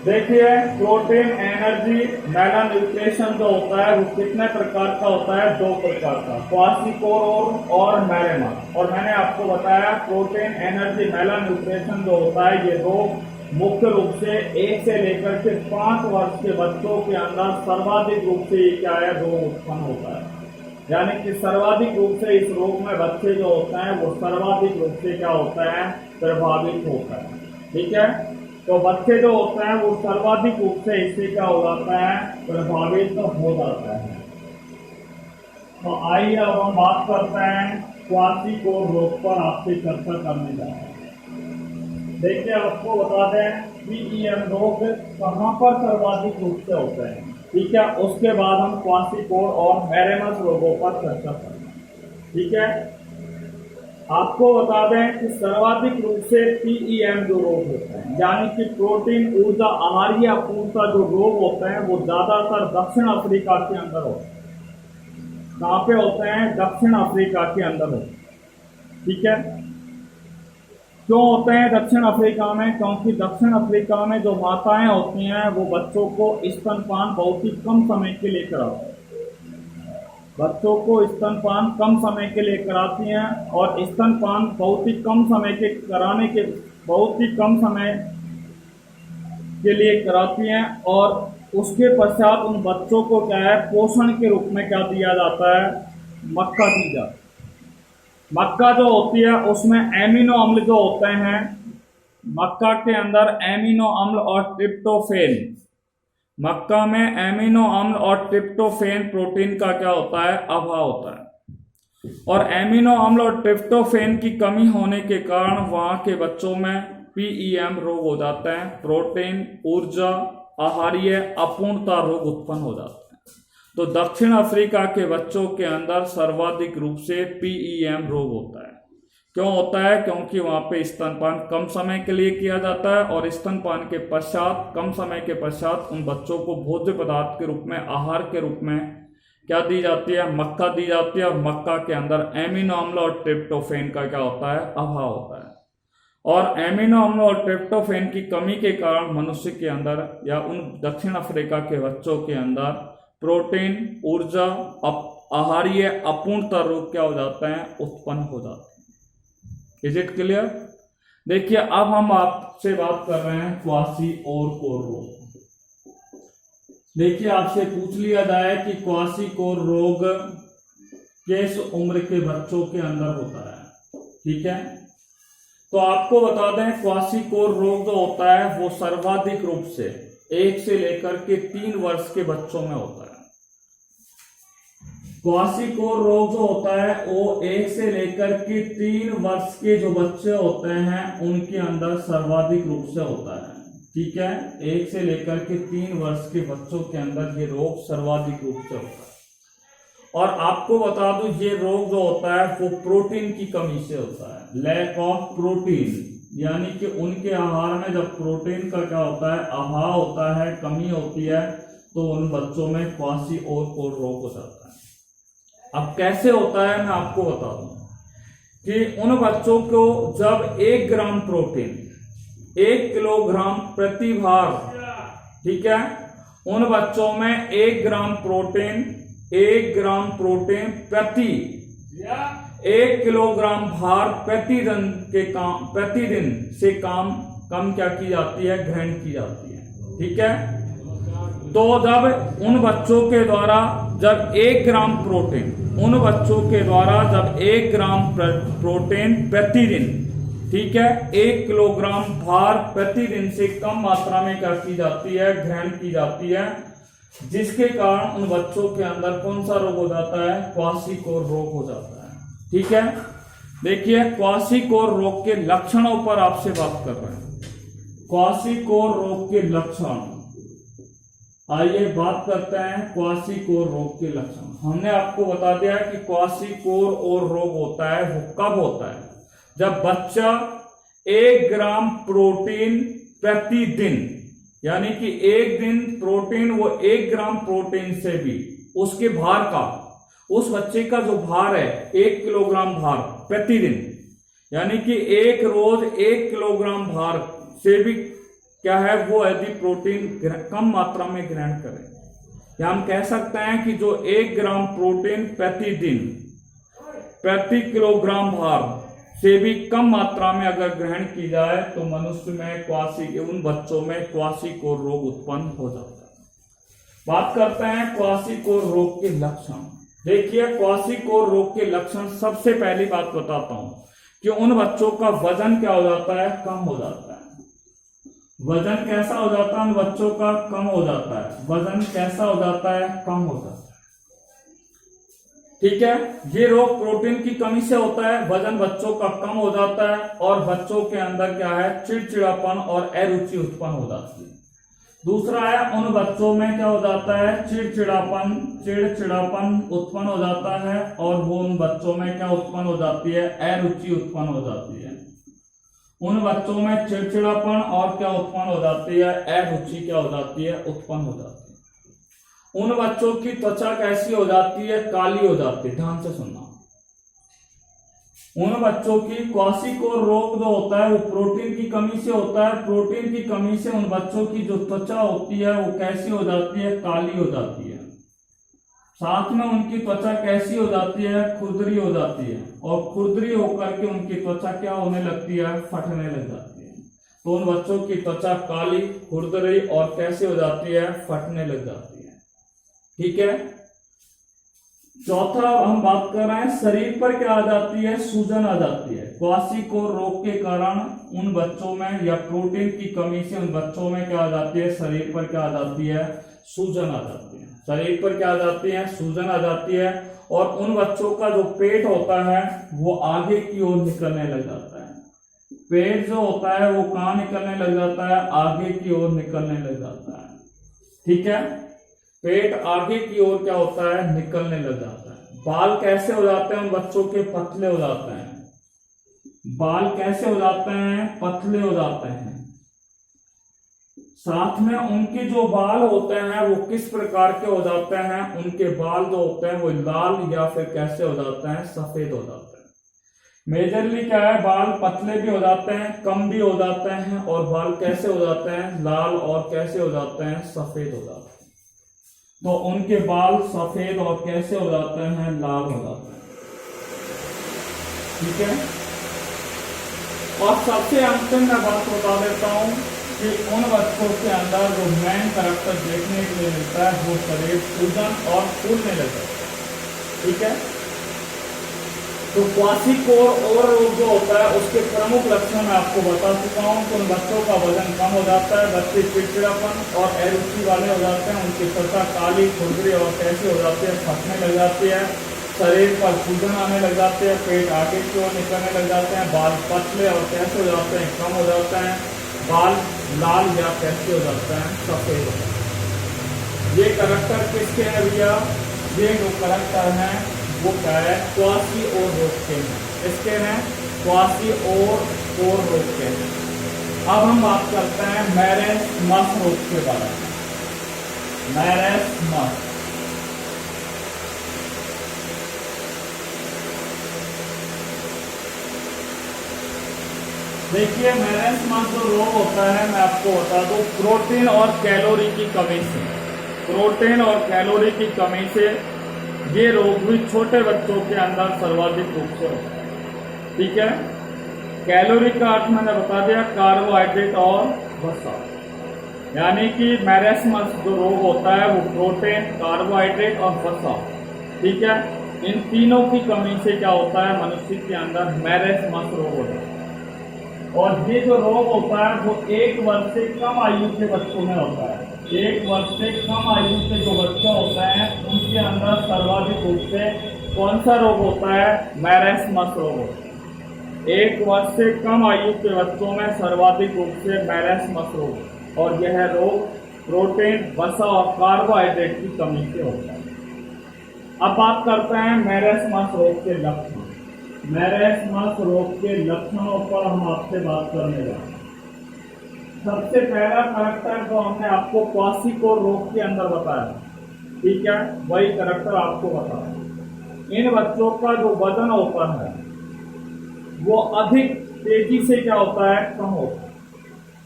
देखिए प्रोटीन, एनर्जी, मेलान्यूट्रिशन जो होता है वो कितने प्रकार का होता है? 2 प्रकार का, क्वासिकोर और मैरेमस। और मैंने आपको बताया प्रोटीन, एनर्जी, मेलान्यूट्रिशन जो होता है ये रोग मुख्य रूप से 1 से लेकर के 5 वर्ष के बच्चों के अंदर सर्वाधिक रूप से ये क्या है? रोग उत्पन्न होता है। यानी कि सर्वाधिक रूप से इस रोग में बच्चे जो होते हैं वो सर्वाधिक रूप से क्या होता है? प्रभावित होता है। ठीक है, तो बच्चे जो होते हैं वो सर्वाधिक रूप से इससे क्या हो जाता है? प्रभावित हो जाता है। तो आइए अब हम बात करते हैं क्वासिकोर रोग पर आपसे चर्चा करने जा रहे हैं। देखिए आपको बता दें पीईएम रोग कहाँ पर सर्वाधिक रूप से होते हैं। ठीक है, उसके बाद हम क्वासिकोर और मैरेमस रोगों पर चर्चा करेंगे। ठीक है, आपको बता दें कि सर्वाधिक रूप से पीईएम जो रोग होते हैं यानी कि प्रोटीन, ऊर्जा, आहार्य अपूर्णता जो रोग होते हैं वो ज्यादातर दक्षिण अफ्रीका के अंदर होते हैं। कहाँ पे होते हैं? दक्षिण अफ्रीका के अंदर होते हैं। ठीक है, क्यों होते हैं दक्षिण अफ्रीका में? क्योंकि दक्षिण अफ्रीका में जो माताएं होती हैं वो बच्चों को स्तनपान बहुत ही कम समय के लिए कराती हैं। बच्चों को स्तनपान कम समय के लिए कराती हैं और स्तनपान बहुत ही कम समय के लिए कराती हैं और उसके पश्चात उन बच्चों को क्या है? पोषण के रूप में क्या दिया जाता है? मक्का दी जाती है। मक्का जो होती है उसमें एमिनो अम्ल जो होते हैं, मक्का के अंदर एमिनो अम्ल और ट्रिप्टोफेन, मक्का में एमिनो अम्ल और ट्रिप्टोफेन प्रोटीन का क्या होता है? अभाव होता है। और एमिनो अम्ल और ट्रिप्टोफेन की कमी होने के कारण वहां के बच्चों में पीईएम रोग हो जाते हैं। प्रोटीन, ऊर्जा, आहार्य अपूर्णता रोग उत्पन्न हो जाते हैं। तो दक्षिण अफ्रीका के बच्चों के अंदर सर्वाधिक रूप से पीईएम रोग होता है। क्यों होता है? क्योंकि वहां पे स्तनपान कम समय के लिए किया जाता है और स्तनपान के पश्चात कम समय के पश्चात उन बच्चों को भोज्य पदार्थ के रूप में, आहार के रूप में क्या दी जाती है? मक्का दी जाती है और मक्का के अंदर एमिनो अम्ल और ट्रिप्टोफेन का क्या होता है? अभाव होता है। और एमिनो अम्ल और ट्रिप्टोफेन की कमी के कारण मनुष्य के अंदर या उन दक्षिण अफ्रीका के बच्चों के अंदर प्रोटीन, ऊर्जा, आहार्य अपूर्णता रोग क्या हो जाते हैं? उत्पन्न हो जाते हैं। Is it clear? देखिए अब हम आपसे बात कर रहे हैं क्वासिकोर रोग। देखिए आपसे पूछ लिया जाए कि क्वासिकोर रोग किस उम्र के बच्चों के अंदर होता है। ठीक है, तो आपको बता दें क्वासिकोर रोग जो होता है वो सर्वाधिक रूप से 1 से लेकर के 3 वर्ष के बच्चों में होता है। क्वासिकोर रोग जो होता है वो 1 से लेकर के 3 वर्ष के जो बच्चे होते हैं उनके अंदर सर्वाधिक रूप से होता है। ठीक है, 1 से लेकर के 3 वर्ष के बच्चों के अंदर ये रोग सर्वाधिक रूप से होता है। और आपको बता दूं ये रोग जो होता है वो प्रोटीन की कमी से होता है, लैक ऑफ प्रोटीन। यानी कि उनके आहार में जब प्रोटीन का क्या होता है, अभाव होता है, कमी होती है, तो उन बच्चों में क्वाशीओर रोग हो जाता है। अब कैसे होता है मैं आपको बता दूं कि उन बच्चों को जब 1 ग्राम प्रोटीन 1 किलोग्राम प्रति भार, ठीक है, उन बच्चों में 1 ग्राम प्रोटीन प्रति 1 किलोग्राम भार प्रतिदिन से कम क्या की जाती है, ग्रहण की जाती है। ठीक है, तो जब उन बच्चों के द्वारा जब 1 ग्राम प्रोटीन प्रतिदिन, ठीक है, 1 किलोग्राम भार प्रतिदिन से कम मात्रा में क्या की जाती है, ग्रहण की जाती है, जिसके कारण उन बच्चों के अंदर कौन सा रोग हो जाता है, क्वाशीओर रोग हो जाता है। ठीक है, देखिए क्वाशीओर रोग के लक्षणों पर आपसे बात कर रहे हैं। क्वाशीओर रोग के लक्षण, आइए बात करते हैं क्वाशीओर रोग के लक्षण। हमने आपको बता दिया कि क्वाशीओर रोग होता है, वो कब होता है, जब बच्चा 1 ग्राम प्रोटीन प्रतिदिन, यानी कि एक दिन प्रोटीन, वो 1 ग्राम प्रोटीन से भी उसके भार का, उस बच्चे का जो भार है 1 किलोग्राम भार प्रतिदिन, यानी कि एक रोज 1 किलोग्राम भार से भी क्या है, वो यदि प्रोटीन कम मात्रा में ग्रहण करें, या हम कह सकते हैं कि जो 1 ग्राम प्रोटीन प्रतिदिन प्रति किलोग्राम भार से भी कम मात्रा में अगर ग्रहण की जाए, तो मनुष्य में उन बच्चों में क्वाशीओर रोग उत्पन्न हो जाता है। बात करते हैं क्वाशीओर रोग के लक्षण। देखिए क्वाशीओर रोग के लक्षण, सबसे पहली बात बताता हूं कि उन बच्चों का वजन क्या हो जाता है, कम हो जाता है। वजन कैसा हो जाता है, उन बच्चों का कम हो जाता है। वजन कैसा हो जाता है, कम हो जाता है। ठीक है, ये रोग प्रोटीन की कमी से होता है, वजन बच्चों का कम हो जाता है, और बच्चों के अंदर क्या है, चिड़चिड़ापन और अरुचि उत्पन्न हो जाती है। दूसरा है, उन बच्चों में क्या हो जाता है, चिड़चिड़ापन उत्पन्न हो जाता है, और वो उन बच्चों में क्या उत्पन्न हो जाती है, अरुचि उत्पन्न हो जाती है। उन बच्चों में चिड़चिड़ापन और क्या उत्पन्न हो जाती है, अरुचि क्या हो जाती है, उत्पन्न हो जाती है। उन बच्चों की त्वचा कैसी हो जाती है, काली हो जाती है। ध्यान से सुनना, उन बच्चों की क्वाशीओर रोग जो होता है वो प्रोटीन की कमी से होता है। प्रोटीन की कमी से उन बच्चों की जो त्वचा होती है वो कैसी हो जाती है, काली हो जाती है। साथ में उनकी त्वचा कैसी हो जाती है, खुरदरी हो जाती है, और खुरदरी होकर के उनकी त्वचा क्या होने लगती है, फटने लग जाती है। तो उन बच्चों की त्वचा काली, खुरदरी और कैसे हो जाती है, फटने लग जाती है। ठीक है, चौथा हम बात कर रहे हैं, शरीर पर क्या आ जाती है, सूजन आ जाती है। क्वाशीओर रोग के कारण उन बच्चों में, या प्रोटीन की कमी से उन बच्चों में क्या आ जाती है, शरीर पर क्या आ जाती है, सूजन आ जाती है। शरीर पर क्या आ जाती है, सूजन आ जाती है, और उन बच्चों का जो पेट होता है वो आगे की ओर निकलने लग जाता है। पेट जो होता है वो कहाँ निकलने लग जाता है, आगे की ओर निकलने लग जाता है। ठीक है, पेट आगे की ओर क्या होता है, निकलने लग जाता है। बाल कैसे हो जाते हैं, उन बच्चों के पतले हो जाते हैं। बाल कैसे हो जाते हैं, पतले हो जाते हैं। साथ में उनके जो बाल होते हैं वो किस प्रकार के हो जाते हैं, उनके बाल जो होते हैं वो लाल या फिर कैसे हो जाते हैं, सफेद हो जाते हैं। मेजरली क्या है, बाल पतले भी हो जाते हैं, कम भी हो जाते हैं, और बाल कैसे हो जाते हैं, लाल, और कैसे हो जाते हैं, सफेद हो जाते हैं। तो उनके बाल सफेद और कैसे हो जाते हैं, लाल हो जाते हैं। ठीक है, और सबसे अंतिम मैं बात बता देता हूं कि उन बच्चों के अंदर जो मेन कैरेक्टर देखने के लिए मिलता है वो शरीर सूजन और फूलने लगता है। ठीक है, तो क्वाशीओर रोग जो होता है उसके प्रमुख लक्षण मैं आपको बता चुका हूं। तो उन बच्चों का वजन कम हो जाता है, बच्चे चिड़चिड़ापन और अरुचि वाले हो जाते हैं, उनकी त्वचा काली, खुरदरी और कैसी हो जाती है, फटने लग जाती है, शरीर पर सूजन आने लग जाते हैं, पेट आगे की ओर निकलने लग जाते हैं, बाल पतले और कैसे हो जाते हैं, कम हो जाते हैं, बाल लाल या कैसे हो जाते हैं, सफेद हो जाते हैं। ये कैरेक्टर किसके हैं भैया, ये जो कैरेक्टर हैं वो क्या है, क्वाशीओर रोग के हैं। इसके हैं क्वाशीओर कोर रोग के। अब हम बात करते हैं मैरेस्मस रोग के बारे में। मैरेस्मस, देखिए मैरेस्मस जो रोग होता है, मैं आपको बता दूं, प्रोटीन और कैलोरी की कमी से, प्रोटीन और कैलोरी की कमी से ये रोग भी छोटे बच्चों के अंदर सर्वाधिक रूप से होता है। ठीक है, कैलोरी का अर्थ मैंने बता दिया, कार्बोहाइड्रेट और वसा। यानी कि मैरेस्मस जो रोग होता है वो प्रोटीन, कार्बोहाइड्रेट और वसा, ठीक है, इन तीनों की कमी से क्या होता है, मनुष्य के अंदर मैरेस्मस रोग होता है। और ये जो रोग होता है वो 1 वर्ष से कम आयु के बच्चों में होता है। 1 वर्ष से कम आयु के जो बच्चे होते हैं उनके अंदर सर्वाधिक रूप से कौन सा रोग होता है, मैरेस्मस रोग होता है। 1 वर्ष से कम आयु के बच्चों में सर्वाधिक रूप से मैरेस्मस रोग, और यह रोग प्रोटीन, वसा और कार्बोहाइड्रेट की कमी से होता है। अब बात करते हैं मैरेस्मस रोग के लक्षण। मैरेस्मस रोग के लक्षणों पर हम आपसे बात करने जा रहे हैं। सबसे पहला कैरेक्टर जो हमने आपको क्वासिकोर रोग के अंदर बताया, ठीक है, वही कैरेक्टर आपको बताया। इन बच्चों का जो वजन होता है वो अधिक तेजी से क्या होता है, कम होता है।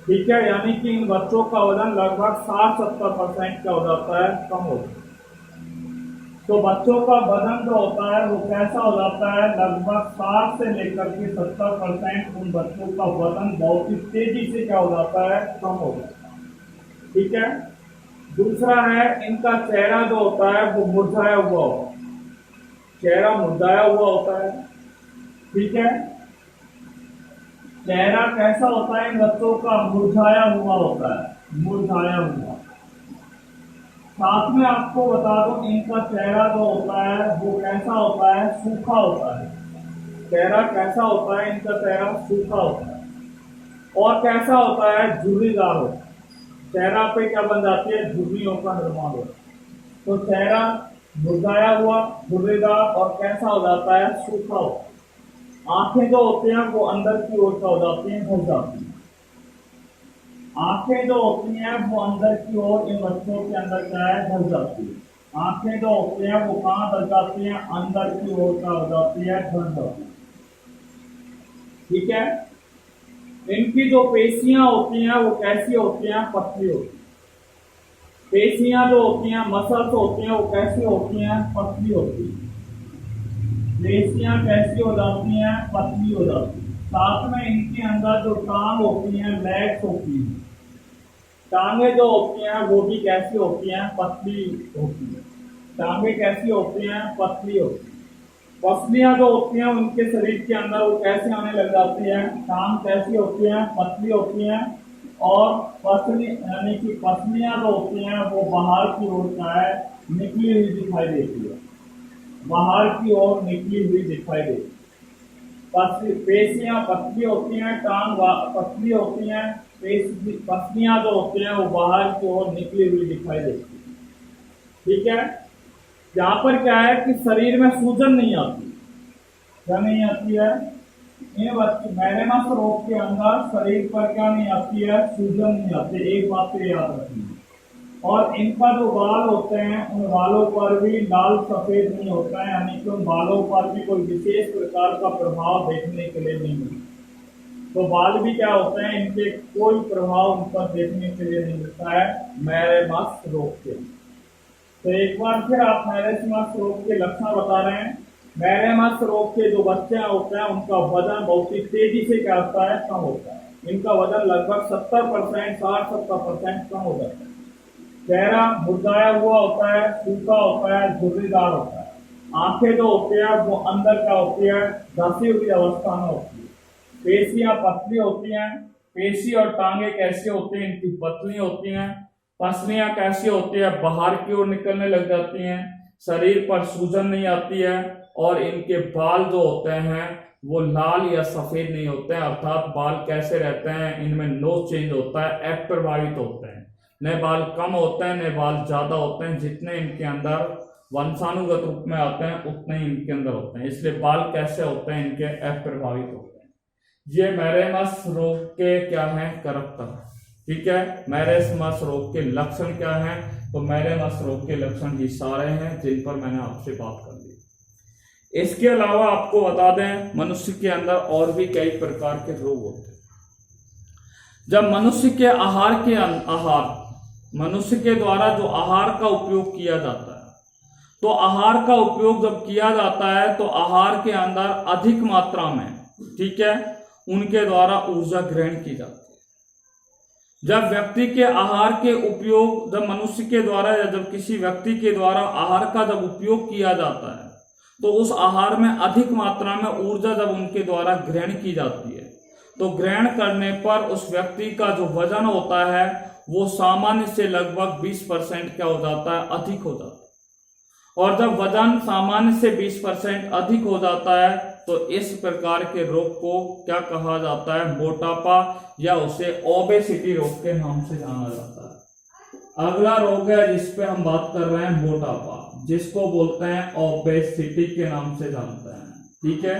ठीक है, यानी कि इन बच्चों का वजन लगभग 60-70% का हो जाता है, कम होता है। तो बच्चों का वजन जो होता है वो कैसा हो जाता है, लगभग 60 से लेकर के 70% उन बच्चों का वजन बहुत ही तेजी से क्या हो जाता है, कम हो जाता है। ठीक है, दूसरा है इनका चेहरा जो होता है वो मुरझाया हुआ होता है। चेहरा मुरझाया हुआ होता है। ठीक है, चेहरा कैसा होता है, इन बच्चों का मुरझाया हुआ होता है, मुरझाया हुआ। साथ में आपको बता दूं इनका चेहरा जो होता है वो कैसा होता है, सूखा होता है। चेहरा कैसा होता है, इनका चेहरा सूखा होता है। और कैसा होता है, झुर्रीदार होता है। चेहरा पे क्या बन जाती है, झुर्रियों का निर्माण होता है। तो चेहरा मुरझाया हुआ, झुर्रीदार और कैसा हो जाता है, सूखा होता है। आंखें जो होती हैं वो अंदर की ओर हो जाती हैं, घुस जाती हैं। आंखें जो होती हैं वो अंदर की ओर इन बच्चों के अंदर क्या है, घुस जाती है। आंखें जो होती हैं वो कहाँ घुस जाती हैं, अंदर की ओर का हो जाती है, घुस जाती है। ठीक है, इनकी जो पेशियां होती हैं वो कैसी होती हैं, पतली होती हैं। पेशियां जो होती हैं, मसल्स होती हैं वो कैसी होती हैं, पतली होती हैं। पेशियां कैसी हो जाती हैं, पतली हो जाती हैं। साथ में इनके अंदर जो टांग होती हैं, लेग्स होती हैं, टांगे जो होती हैं वो भी कैसी होती हैं, पतली होती हैं। टांगे कैसी होती हैं, पतली होती हैं। पसलियां जो होती हैं उनके शरीर के अंदर वो कैसे आने लग जाती हैं, टांग कैसी होती हैं, पतली होती हैं। और पसली यानी कि पसलियां जो होती हैं वो बाहर की ओर क्या है, निकली हुई दिखाई देती है, बाहर की ओर निकली हुई दिखाई देती है। पेशियां पतली होती हैं, टांग पतली होती हैं, पसलियां जो होती हैं वो बाहर की ओर निकली हुई दिखाई देती है। ठीक है, यहाँ पर क्या है कि शरीर में सूजन नहीं आती। क्या नहीं आती है, इन मैरेस्मस रोग के अंदर शरीर पर क्या नहीं आती है, सूजन नहीं आती। एक बात तो याद रखनी है। और इनका जो बाल होते हैं उन बालों पर भी लाल सफेद नहीं होता है, यानी कि उन बालों पर भी कोई विशेष प्रकार का प्रभाव देखने के लिए नहीं मिलता। तो बाल भी क्या होते हैं, इनके कोई प्रभाव उन पर देखने के लिए नहीं मिलता है मैरेस्मस रोग के। तो एक बार फिर आप मैरेस्मस रोग के लक्षण बता रहे हैं। मैरेस्मस रोग के जो बच्चे होते हैं उनका वजन बहुत ही तेजी से क्या होता है, कम होता है। इनका वजन लगभग 70%, 60-70% कम हो जाता है। चेहरा मुरझाया हुआ होता है, सूखा होता है, झुर्रीदार होता है। आंखें जो होती है वो अंदर क्या होती है, धसी हुई अवस्था में होती है। पेशियां पतली होती हैं। पेशी और टांगे कैसी होती हैं, इनकी पतली होती हैं। पसलियां कैसी होती है, बाहर की ओर निकलने लग जाती हैं। शरीर पर सूजन नहीं आती है। और इनके बाल जो होते हैं वो लाल या सफेद नहीं होते हैं, अर्थात बाल कैसे रहते हैं, इनमें नो चेंज होता है, अप्रभावित होते हैं। नए बाल कम होते हैं, नए बाल ज्यादा होते हैं। जितने इनके अंदर वंशानुगत रूप में आते हैं उतने ही इनके अंदर होते हैं। इसलिए बाल कैसे होते हैं, इनके अप्रभावित होते हैं। ये मैरेमस रोग के क्या हैं, करैक्टर। ठीक है, मैरेमस रोग के लक्षण क्या हैं, तो मैरेमस रोग के लक्षण ये सारे हैं जिन पर मैंने आपसे बात कर ली। इसके अलावा आपको बता दें, मनुष्य के अंदर और भी कई प्रकार के रोग होते हैं। जब मनुष्य के मनुष्य के द्वारा जो आहार का उपयोग किया जाता है, तो आहार का उपयोग जब किया जाता है तो आहार के अंदर अधिक मात्रा में, ठीक है, उनके द्वारा ऊर्जा ग्रहण की जाती है। जब व्यक्ति के आहार के उपयोग, जब मनुष्य के द्वारा या जब किसी व्यक्ति के द्वारा आहार का जब उपयोग किया जाता है, तो उस आहार में अधिक मात्रा में ऊर्जा जब उनके द्वारा ग्रहण की जाती है, तो ग्रहण करने पर उस व्यक्ति का जो वजन होता है वो सामान्य से लगभग 20% क्या हो जाता है, अधिक हो जाता है। और जब वजन सामान्य से 20% अधिक हो जाता है तो इस प्रकार के रोग को क्या कहा जाता है, मोटापा, या उसे ओबेसिटी रोग के नाम से जाना जाता है। अगला रोग है जिस पे हम बात कर रहे हैं, मोटापा, जिसको बोलते हैं ओबेसिटी के नाम से जानते हैं। ठीक है,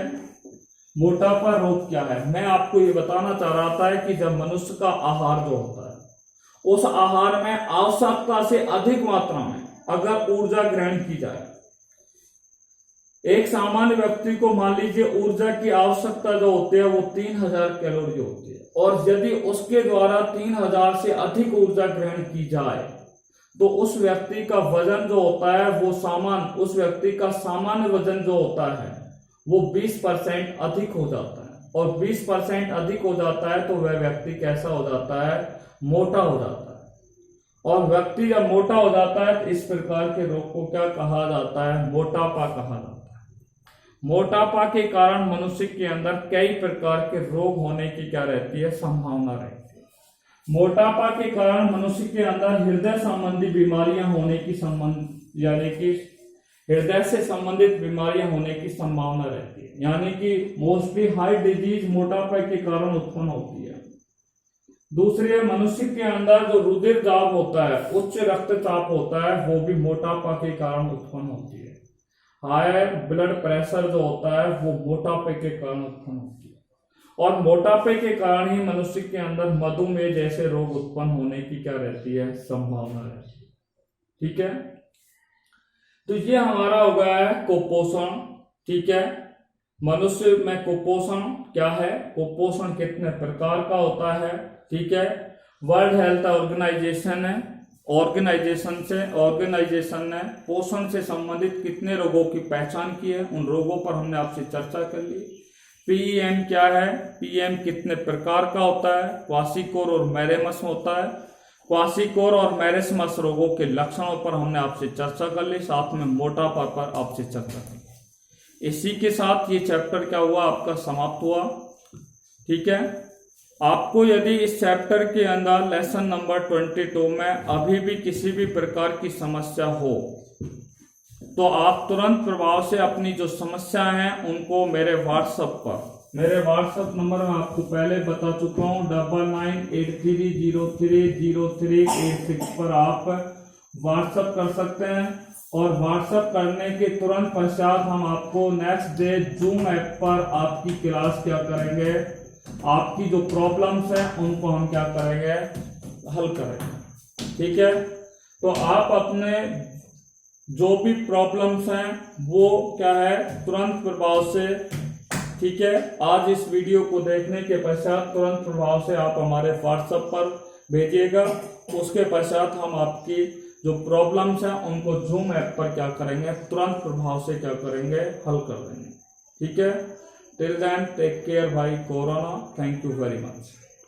मोटापा रोग क्या है, मैं आपको ये बताना चाह रहा था कि जब मनुष्य का आहार जो होता है, उस आहार में आवश्यकता से अधिक मात्रा में अगर ऊर्जा ग्रहण की जाए, एक सामान्य व्यक्ति को मान लीजिए ऊर्जा की आवश्यकता जो होती है वो 3000 कैलोरी होती है, और यदि उसके द्वारा 3000 से अधिक ऊर्जा ग्रहण की जाए तो उस व्यक्ति का वजन जो होता है वो उस व्यक्ति का सामान्य वजन जो होता है वो 20% अधिक हो जाता है, और 20% अधिक हो जाता है तो वह व्यक्ति कैसा हो जाता है, मोटा हो जाता है। और व्यक्ति जब मोटा हो जाता है तो इस प्रकार के रोग को क्या कहा जाता है, मोटापा कहा जाता है। मोटापा के कारण मनुष्य के अंदर कई प्रकार के रोग होने की क्या रहती है, संभावना रहती है। मोटापा के कारण मनुष्य के अंदर हृदय संबंधी बीमारियां होने की यानी कि हृदय से संबंधित बीमारियां होने की संभावना रहती है, यानी कि मोस्टली हार्ट डिजीज मोटापा के कारण उत्पन्न होती है। दूसरी, मनुष्य के अंदर जो रुधिर दाब होता है, उच्च रक्तचाप होता है, वो भी मोटापा के कारण उत्पन्न होती है। हाई ब्लड प्रेशर जो होता है वो मोटापे के कारण उत्पन्न होती है, और मोटापे के कारण ही मनुष्य के अंदर मधुमेह जैसे रोग उत्पन्न होने की क्या रहती है, संभावना रहती है। ठीक है, तो ये हमारा हो गया है कुपोषण। ठीक है, मनुष्य में कुपोषण क्या है, कुपोषण कितने प्रकार का होता है। ठीक है, वर्ल्ड हेल्थ ऑर्गेनाइजेशन ने पोषण से संबंधित कितने रोगों की पहचान की है, उन रोगों पर हमने आपसे चर्चा कर ली। पीएम क्या है, पीएम कितने प्रकार का होता है, क्वासिकोर और मैरेमस होता है। क्वासिकोर और मैरेमस रोगों के लक्षणों पर हमने आपसे चर्चा कर ली, साथ में मोटापा पर आपसे चर्चा की। इसी के साथ ये चैप्टर क्या हुआ, आपका समाप्त हुआ। ठीक है, आपको यदि इस चैप्टर के अंदर लेसन नंबर 22 में अभी भी किसी भी प्रकार की समस्या हो तो आप तुरंत प्रभाव से अपनी जो समस्या है उनको मेरे व्हाट्सएप नंबर में आपको पहले बता चुका हूँ 9983030386 पर आप व्हाट्सएप कर सकते हैं। और व्हाट्सएप करने के तुरंत पश्चात हम आपको नेक्स्ट डे जूम ऐप पर आपकी क्लास क्या करेंगे, आपकी जो प्रॉब्लम्स हैं उनको हम क्या करेंगे, हल करेंगे। ठीक है, तो आप अपने जो भी प्रॉब्लम्स हैं वो क्या है, तुरंत प्रभाव से, ठीक है, आज इस वीडियो को देखने के पश्चात तुरंत प्रभाव से आप हमारे व्हाट्सएप पर भेजिएगा। उसके पश्चात हम आपकी जो प्रॉब्लम्स हैं उनको जूम ऐप पर क्या करेंगे, तुरंत प्रभाव से क्या करेंगे, हल कर देंगे। ठीक है, टिल देन टेक केयर भाई corona, thank you very much.